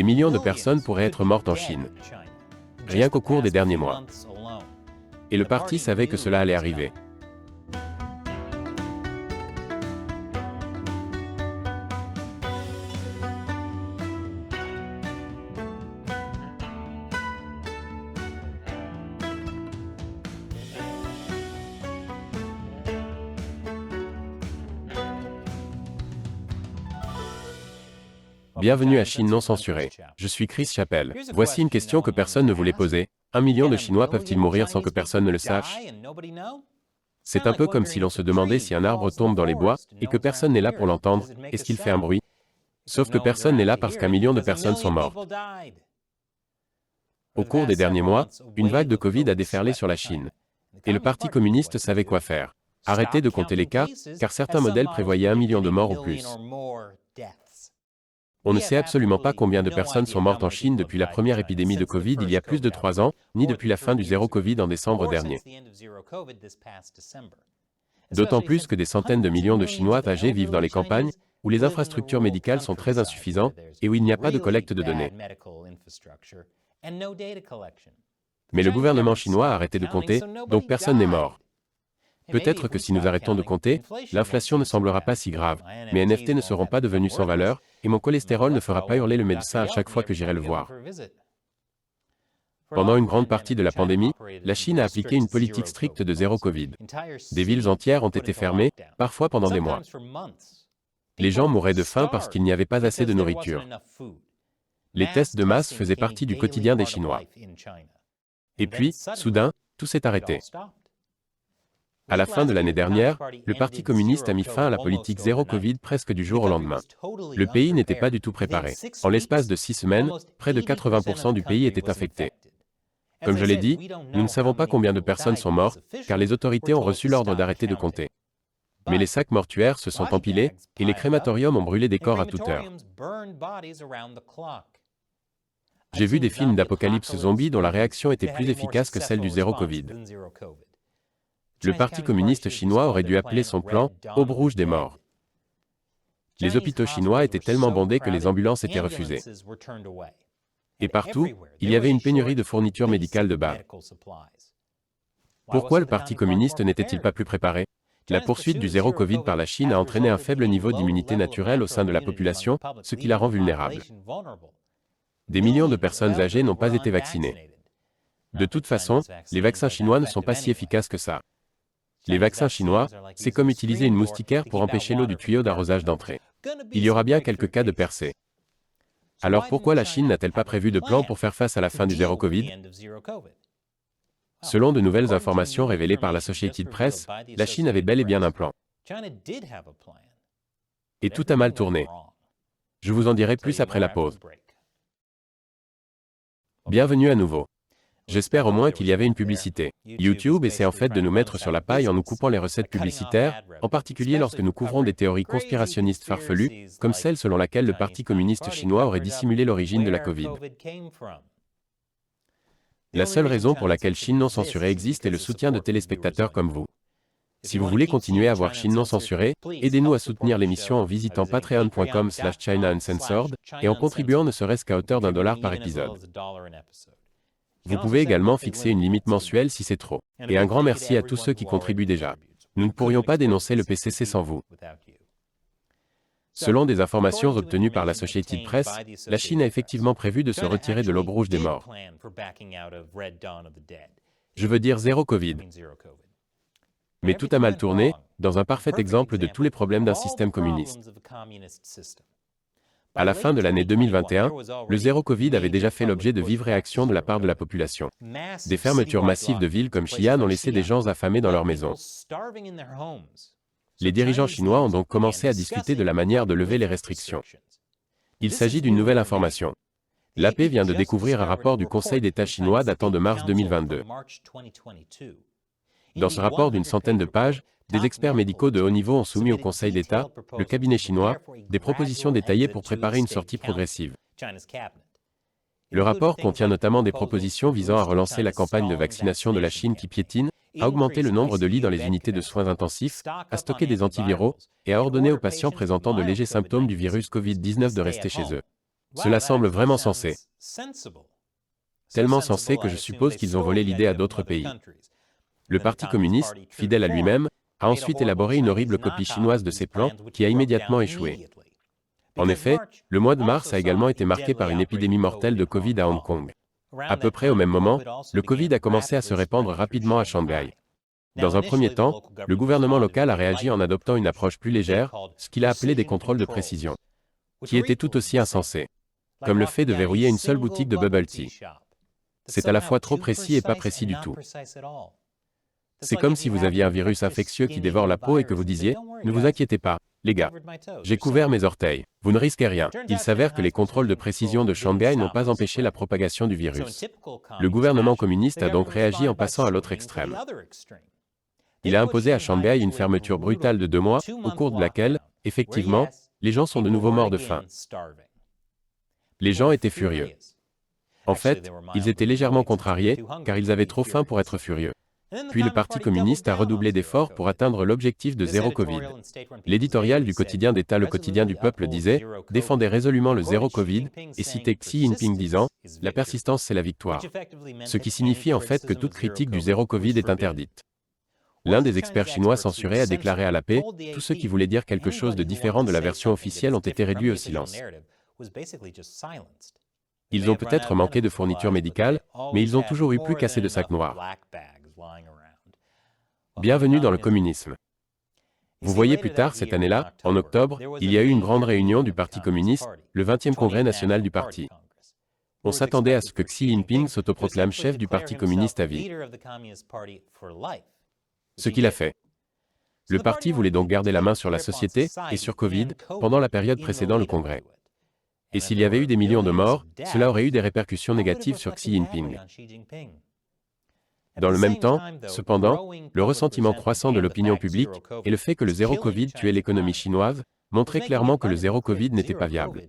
Des millions de personnes pourraient être mortes en Chine, rien qu'au cours des derniers mois. Et le parti savait que cela allait arriver. Bienvenue à Chine non censurée. Je suis Chris Chappell. Voici une question que personne ne voulait poser. 1 million de Chinois peuvent-ils mourir sans que personne ne le sache? C'est un peu comme si l'on se demandait si un arbre tombe dans les bois, et que personne n'est là pour l'entendre, est-ce qu'il fait un bruit? Sauf que personne n'est là parce qu'1 million de personnes sont mortes. Au cours des derniers mois, une vague de Covid a déferlé sur la Chine. Et le Parti communiste savait quoi faire. Arrêter de compter les cas, car certains modèles prévoyaient 1 million de morts ou plus. On ne sait absolument pas combien de personnes sont mortes en Chine depuis la première épidémie de Covid il y a plus de 3 ans, ni depuis la fin du zéro Covid en décembre dernier. D'autant plus que des centaines de millions de Chinois âgés vivent dans les campagnes, où les infrastructures médicales sont très insuffisantes et où il n'y a pas de collecte de données. Mais le gouvernement chinois a arrêté de compter, donc personne n'est mort. Peut-être que si nous arrêtons de compter, l'inflation ne semblera pas si grave, mes NFT ne seront pas devenus sans valeur, et mon cholestérol ne fera pas hurler le médecin à chaque fois que j'irai le voir. Pendant une grande partie de la pandémie, la Chine a appliqué une politique stricte de zéro Covid. Des villes entières ont été fermées, parfois pendant des mois. Les gens mouraient de faim parce qu'il n'y avait pas assez de nourriture. Les tests de masse faisaient partie du quotidien des Chinois. Et puis, soudain, tout s'est arrêté. À la fin de l'année dernière, le Parti communiste a mis fin à la politique zéro Covid presque du jour au lendemain. Le pays n'était pas du tout préparé. En l'espace de 6 semaines, près de 80% du pays était infecté. Comme je l'ai dit, nous ne savons pas combien de personnes sont mortes, car les autorités ont reçu l'ordre d'arrêter de compter. Mais les sacs mortuaires se sont empilés, et les crématoriums ont brûlé des corps à toute heure. J'ai vu des films d'apocalypse zombie dont la réaction était plus efficace que celle du zéro Covid. Le Parti communiste chinois aurait dû appeler son plan « Aube rouge des morts ». Les hôpitaux chinois étaient tellement bondés que les ambulances étaient refusées. Et partout, il y avait une pénurie de fournitures médicales de base. Pourquoi le Parti communiste n'était-il pas plus préparé? La poursuite du zéro Covid par la Chine a entraîné un faible niveau d'immunité naturelle au sein de la population, ce qui la rend vulnérable. Des millions de personnes âgées n'ont pas été vaccinées. De toute façon, les vaccins chinois ne sont pas si efficaces que ça. Les vaccins chinois, c'est comme utiliser une moustiquaire pour empêcher l'eau du tuyau d'arrosage d'entrer. Il y aura bien quelques cas de percée. Alors pourquoi la Chine n'a-t-elle pas prévu de plan pour faire face à la fin du zéro Covid? Selon de nouvelles informations révélées par l'Associated Press, la Chine avait bel et bien un plan. Et tout a mal tourné. Je vous en dirai plus après la pause. Bienvenue à nouveau. J'espère au moins qu'il y avait une publicité. YouTube essaie en fait de nous mettre sur la paille en nous coupant les recettes publicitaires, en particulier lorsque nous couvrons des théories conspirationnistes farfelues, comme celle selon laquelle le Parti communiste chinois aurait dissimulé l'origine de la Covid. La seule raison pour laquelle Chine non censurée existe est le soutien de téléspectateurs comme vous. Si vous voulez continuer à voir Chine non censurée, aidez-nous à soutenir l'émission en visitant patreon.com/China Uncensored et en contribuant ne serait-ce qu'à hauteur d'$1 par épisode. Vous pouvez également fixer une limite mensuelle si c'est trop. Et un grand merci à tous ceux qui contribuent déjà. Nous ne pourrions pas dénoncer le PCC sans vous. Selon des informations obtenues par l'Associated Press, la Chine a effectivement prévu de se retirer de l'aube rouge des morts. Je veux dire zéro Covid. Mais tout a mal tourné, dans un parfait exemple de tous les problèmes d'un système communiste. À la fin de l'année 2021, le zéro Covid avait déjà fait l'objet de vives réactions de la part de la population. Des fermetures massives de villes comme Xi'an ont laissé des gens affamés dans leurs maisons. Les dirigeants chinois ont donc commencé à discuter de la manière de lever les restrictions. Il s'agit d'une nouvelle information. L'AP vient de découvrir un rapport du Conseil d'État chinois datant de mars 2022. Dans ce rapport d'une centaine de pages, des experts médicaux de haut niveau ont soumis au Conseil d'État, le cabinet chinois, des propositions détaillées pour préparer une sortie progressive. Le rapport contient notamment des propositions visant à relancer la campagne de vaccination de la Chine qui piétine, à augmenter le nombre de lits dans les unités de soins intensifs, à stocker des antiviraux, et à ordonner aux patients présentant de légers symptômes du virus Covid-19 de rester chez eux. Cela semble vraiment sensé. Tellement sensé que je suppose qu'ils ont volé l'idée à d'autres pays. Le Parti communiste, fidèle à lui-même, a ensuite élaboré une horrible copie chinoise de ses plans qui a immédiatement échoué. En effet, le mois de mars a également été marqué par une épidémie mortelle de Covid à Hong Kong. À peu près au même moment, le Covid a commencé à se répandre rapidement à Shanghai. Dans un premier temps, le gouvernement local a réagi en adoptant une approche plus légère, ce qu'il a appelé des contrôles de précision, qui étaient tout aussi insensés, comme le fait de verrouiller une seule boutique de bubble tea. C'est à la fois trop précis et pas précis du tout. C'est comme si vous aviez un virus infectieux qui dévore la peau et que vous disiez « Ne vous inquiétez pas, les gars, j'ai couvert mes orteils, vous ne risquez rien ». Il s'avère que les contrôles de précision de Shanghai n'ont pas empêché la propagation du virus. Le gouvernement communiste a donc réagi en passant à l'autre extrême. Il a imposé à Shanghai une fermeture brutale de 2 mois, au cours de laquelle, effectivement, les gens sont de nouveau morts de faim. Les gens étaient furieux. En fait, ils étaient légèrement contrariés, car ils avaient trop faim pour être furieux. Puis le Parti communiste a redoublé d'efforts pour atteindre l'objectif de zéro Covid. L'éditorial du quotidien d'État Le Quotidien du Peuple disait « Défendez résolument le zéro Covid » et citait Xi Jinping disant « La persistance c'est la victoire », ce qui signifie en fait que toute critique du zéro Covid est interdite. L'un des experts chinois censurés a déclaré à la paix « Tous ceux qui voulaient dire quelque chose de différent de la version officielle ont été réduits au silence ». Ils ont peut-être manqué de fournitures médicales, mais ils ont toujours eu plus qu'assez de sacs noirs. Bienvenue dans le communisme. Vous voyez plus tard cette année-là, en octobre, il y a eu une grande réunion du Parti communiste, le 20e congrès national du parti. On s'attendait à ce que Xi Jinping s'autoproclame chef du Parti communiste à vie. Ce qu'il a fait. Le parti voulait donc garder la main sur la société et sur Covid pendant la période précédant le congrès. Et s'il y avait eu des millions de morts, cela aurait eu des répercussions négatives sur Xi Jinping. Dans le même temps, cependant, le ressentiment croissant de l'opinion publique et le fait que le zéro Covid tuait l'économie chinoise montraient clairement que le zéro Covid n'était pas viable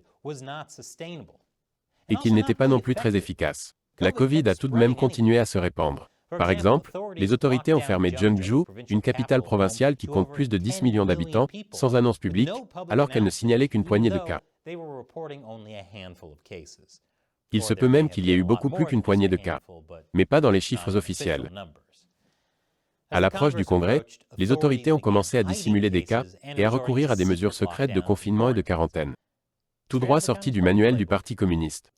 et qu'il n'était pas non plus très efficace. La Covid a tout de même continué à se répandre. Par exemple, les autorités ont fermé Zhengzhou, une capitale provinciale qui compte plus de 10 millions d'habitants, sans annonce publique, alors qu'elle ne signalait qu'une poignée de cas. Il se peut même qu'il y ait eu beaucoup plus qu'une poignée de cas, mais pas dans les chiffres officiels. À l'approche du Congrès, les autorités ont commencé à dissimuler des cas et à recourir à des mesures secrètes de confinement et de quarantaine. Tout droit sorti du manuel du Parti communiste.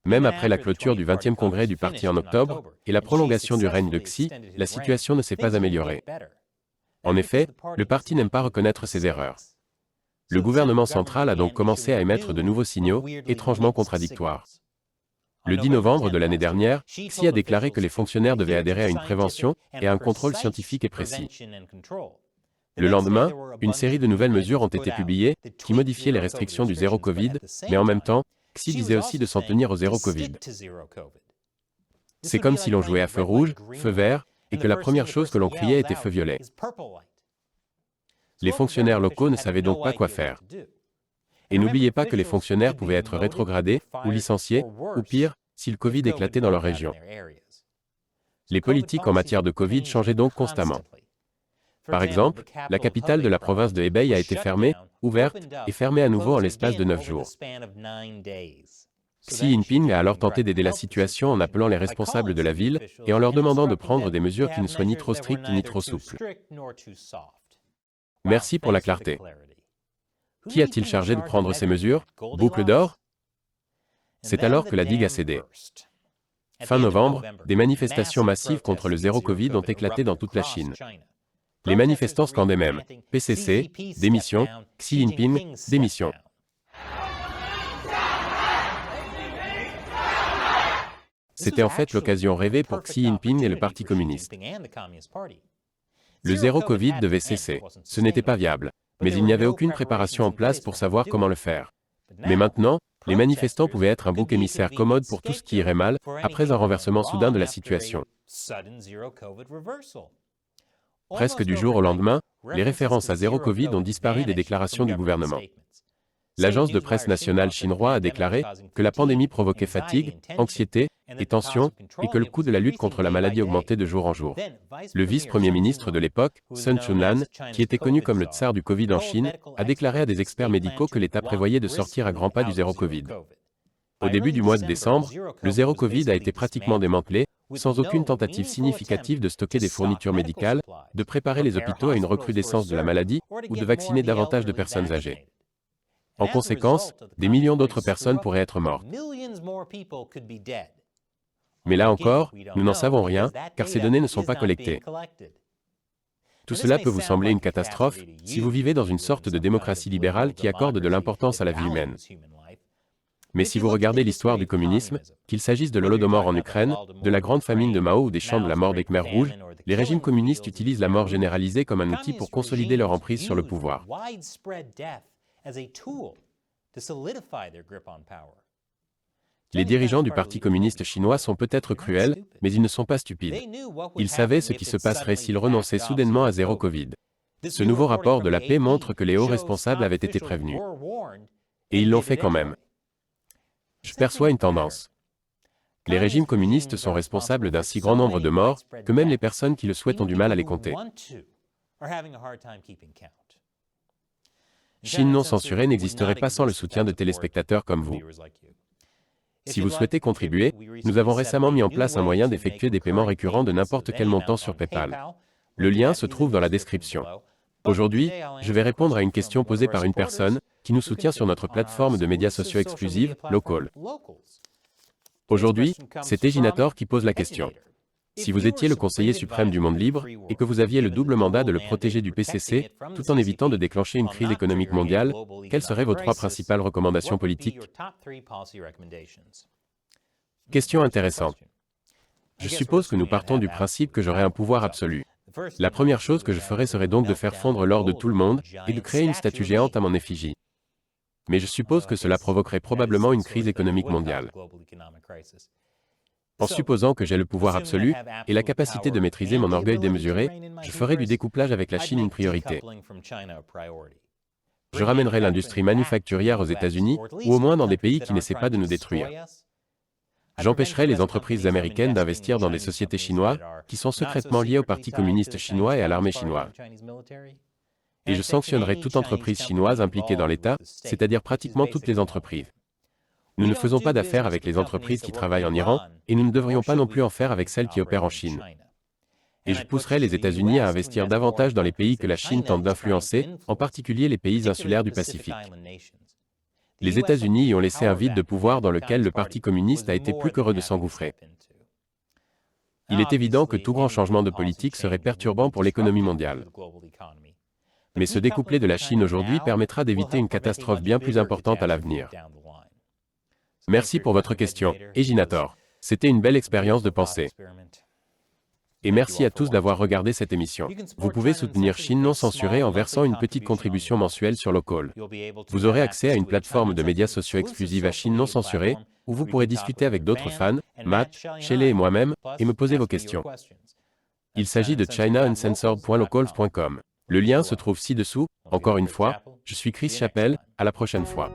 Même après la clôture du 20e congrès du parti en octobre et la prolongation du règne de Xi, la situation ne s'est pas améliorée. En effet, le parti n'aime pas reconnaître ses erreurs. Le gouvernement central a donc commencé à émettre de nouveaux signaux, étrangement contradictoires. Le 10 novembre de l'année dernière, Xi a déclaré que les fonctionnaires devaient adhérer à une prévention et à un contrôle scientifique et précis. Le lendemain, une série de nouvelles mesures ont été publiées, qui modifiaient les restrictions du zéro Covid, mais en même temps, Xi disait aussi de s'en tenir au zéro Covid. C'est comme si l'on jouait à feu rouge, feu vert, et que la première chose que l'on criait était feu violet. Les fonctionnaires locaux ne savaient donc pas quoi faire. Et n'oubliez pas que les fonctionnaires pouvaient être rétrogradés, ou licenciés, ou pire, si le Covid éclatait dans leur région. Les politiques en matière de Covid changeaient donc constamment. Par exemple, la capitale de la province de Hebei a été fermée, ouverte, et fermée à nouveau en l'espace de 9 jours. Xi Jinping a alors tenté d'aider la situation en appelant les responsables de la ville et en leur demandant de prendre des mesures qui ne soient ni trop strictes ni trop souples. Merci pour la clarté. Qui a-t-il chargé de prendre ces mesures? Boucle d'or? C'est alors que la digue a cédé. Fin novembre, des manifestations massives contre le zéro Covid ont éclaté dans toute la Chine. Les manifestants scandaient même « PCC, démission, Xi Jinping, démission ». C'était en fait l'occasion rêvée pour Xi Jinping et le Parti communiste. Le zéro Covid devait cesser. Ce n'était pas viable. Mais il n'y avait aucune préparation en place pour savoir comment le faire. Mais maintenant, les manifestants pouvaient être un bouc émissaire commode pour tout ce qui irait mal, après un renversement soudain de la situation. Presque du jour au lendemain, les références à zéro Covid ont disparu des déclarations du gouvernement. L'agence de presse nationale chinoise a déclaré que la pandémie provoquait fatigue, anxiété et tension, et que le coût de la lutte contre la maladie augmentait de jour en jour. Le vice-premier ministre de l'époque, Sun Chunlan, qui était connu comme le tsar du Covid en Chine, a déclaré à des experts médicaux que l'État prévoyait de sortir à grands pas du zéro Covid. Au début du mois de décembre, le zéro Covid a été pratiquement démantelé, sans aucune tentative significative de stocker des fournitures médicales, de préparer les hôpitaux à une recrudescence de la maladie ou de vacciner davantage de personnes âgées. En conséquence, des millions d'autres personnes pourraient être mortes. Mais là encore, nous n'en savons rien, car ces données ne sont pas collectées. Tout cela peut vous sembler une catastrophe si vous vivez dans une sorte de démocratie libérale qui accorde de l'importance à la vie humaine. Mais si vous regardez l'histoire du communisme, qu'il s'agisse de l'Holodomor en Ukraine, de la grande famine de Mao ou des champs de la mort des Khmers rouges, les régimes communistes utilisent la mort généralisée comme un outil pour consolider leur emprise sur le pouvoir. Les dirigeants du Parti communiste chinois sont peut-être cruels, mais ils ne sont pas stupides. Ils savaient ce qui se passerait s'ils renonçaient soudainement à zéro Covid. Ce nouveau rapport de la paix montre que les hauts responsables avaient été prévenus. Et ils l'ont fait quand même. Je perçois une tendance. Les régimes communistes sont responsables d'un si grand nombre de morts que même les personnes qui le souhaitent ont du mal à les compter. Chine non censurée n'existerait pas sans le soutien de téléspectateurs comme vous. Si vous souhaitez contribuer, nous avons récemment mis en place un moyen d'effectuer des paiements récurrents de n'importe quel montant sur PayPal. Le lien se trouve dans la description. Aujourd'hui, je vais répondre à une question posée par une personne qui nous soutient sur notre plateforme de médias sociaux exclusive, Local. Aujourd'hui, c'est Eginator qui pose la question. Si vous étiez le conseiller suprême du monde libre et que vous aviez le double mandat de le protéger du PCC, tout en évitant de déclencher une crise économique mondiale, quelles seraient vos 3 principales recommandations politiques? Question intéressante. Je suppose que nous partons du principe que j'aurais un pouvoir absolu. La première chose que je ferais serait donc de faire fondre l'or de tout le monde et de créer une statue géante à mon effigie. Mais je suppose que cela provoquerait probablement une crise économique mondiale. En supposant que j'ai le pouvoir absolu et la capacité de maîtriser mon orgueil démesuré, je ferai du découplage avec la Chine une priorité. Je ramènerai l'industrie manufacturière aux États-Unis ou au moins dans des pays qui n'essaient pas de nous détruire. J'empêcherai les entreprises américaines d'investir dans des sociétés chinoises qui sont secrètement liées au Parti communiste chinois et à l'armée chinoise. Et je sanctionnerai toute entreprise chinoise impliquée dans l'État, c'est-à-dire pratiquement toutes les entreprises. Nous ne faisons pas d'affaires avec les entreprises qui travaillent en Iran, et nous ne devrions pas non plus en faire avec celles qui opèrent en Chine. Et je pousserai les États-Unis à investir davantage dans les pays que la Chine tente d'influencer, en particulier les pays insulaires du Pacifique. Les États-Unis y ont laissé un vide de pouvoir dans lequel le Parti communiste a été plus qu'heureux de s'engouffrer. Il est évident que tout grand changement de politique serait perturbant pour l'économie mondiale. Mais se découpler de la Chine aujourd'hui permettra d'éviter une catastrophe bien plus importante à l'avenir. Merci pour votre question, Eginator. C'était une belle expérience de pensée. Et merci à tous d'avoir regardé cette émission. Vous pouvez soutenir Chine non censurée en versant une petite contribution mensuelle sur Local. Vous aurez accès à une plateforme de médias sociaux exclusive à Chine non censurée, où vous pourrez discuter avec d'autres fans, Matt, Shelley et moi-même, et me poser vos questions. Il s'agit de chinauncensored.locals.com. Le lien se trouve ci-dessous. Encore une fois, je suis Chris Chappell, à la prochaine fois.